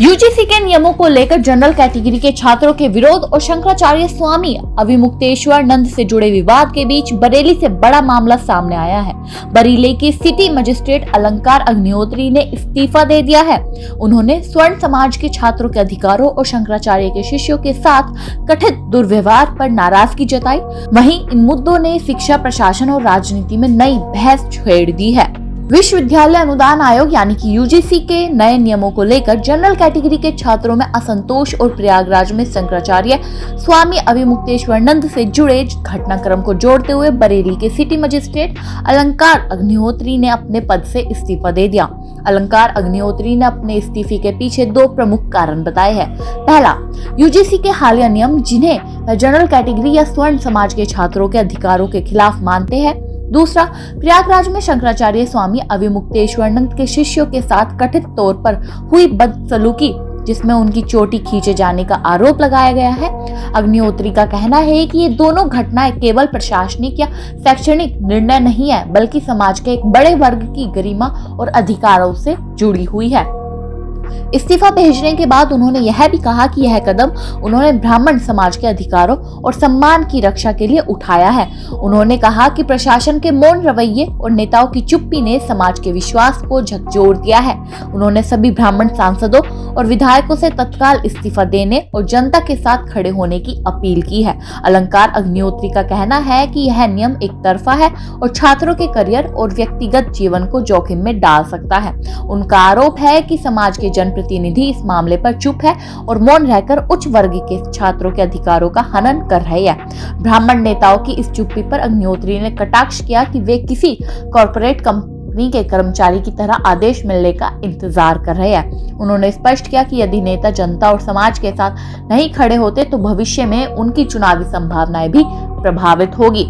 UGC के नियमों को लेकर जनरल कैटेगरी के छात्रों के विरोध और शंकराचार्य स्वामी अविमुक्तेश्वरानंद से जुड़े विवाद के बीच बरेली से बड़ा मामला सामने आया है। बरेली के सिटी मजिस्ट्रेट अलंकार अग्निहोत्री ने इस्तीफा दे दिया है। उन्होंने स्वर्ण समाज के छात्रों के अधिकारों और शंकराचार्य के शिष्यों के साथ कथित दुर्व्यवहार पर नाराजगी जताई। वहीं इन मुद्दों ने शिक्षा, प्रशासन और राजनीति में नई बहस छेड़ दी है। विश्वविद्यालय अनुदान आयोग यानी कि यूजीसी के नए नियमों को लेकर जनरल कैटेगरी के छात्रों में असंतोष और प्रयागराज में शंकराचार्य स्वामी अविमुक्तेश्वरानंद से जुड़े घटनाक्रम को जोड़ते हुए बरेली के सिटी मजिस्ट्रेट अलंकार अग्निहोत्री ने अपने पद से इस्तीफा दे दिया। अलंकार अग्निहोत्री ने अपने इस्तीफे के पीछे दो प्रमुख कारण बताए हैं। पहला, यूजीसी के हालिया नियम जिन्हें जनरल कैटेगरी या स्वर्ण समाज के छात्रों के अधिकारों के खिलाफ मानते हैं। दूसरा, प्रयागराज में शंकराचार्य स्वामी अविमुक्तेश्वरानंद के शिष्यों के साथ कथित तौर पर हुई बदसलूकी, जिसमें उनकी चोटी खींचे जाने का आरोप लगाया गया है। अग्निहोत्री का कहना है कि ये दोनों घटनाएं केवल प्रशासनिक या शैक्षणिक निर्णय नहीं है, बल्कि समाज के एक बड़े वर्ग की गरिमा और अधिकारों से जुड़ी हुई है। इस्तीफा भेजने के बाद उन्होंने यह भी कहा कि यह कदम उन्होंने ब्राह्मण समाज के अधिकारों और सम्मान की रक्षा के लिए उठाया है। उन्होंने कहा कि प्रशासन के मौन रवैये और नेताओं की चुप्पी ने समाज के विश्वास को झकझोर दिया है। उन्होंने सभी ब्राह्मण सांसदों और विधायकों से तत्काल इस्तीफा देने और जनता के साथ खड़े होने की अपील की है। अलंकार अग्निहोत्री का कहना है कि यह नियम एक तरफा है और छात्रों के करियर और व्यक्तिगत जीवन को जोखिम में डाल सकता है। उनका आरोप है कि समाज के जनप्रतिनिधि इस मामले पर चुप है और मौन रहकर उच्च वर्ग के छात्रों के अधिकारों का हनन कर रहे हैं। ब्राह्मण नेताओं की इस चुप्पी पर अग्निहोत्री ने कटाक्ष किया कि वे किसी कॉर्पोरेट कंपनी के कर्मचारी की तरह आदेश मिलने का इंतजार कर रहे हैं। उन्होंने स्पष्ट किया कि यदि नेता जनता और समाज के साथ नहीं खड़े होते तो भविष्य में उनकी चुनावी संभावनाएं भी प्रभावित होगी।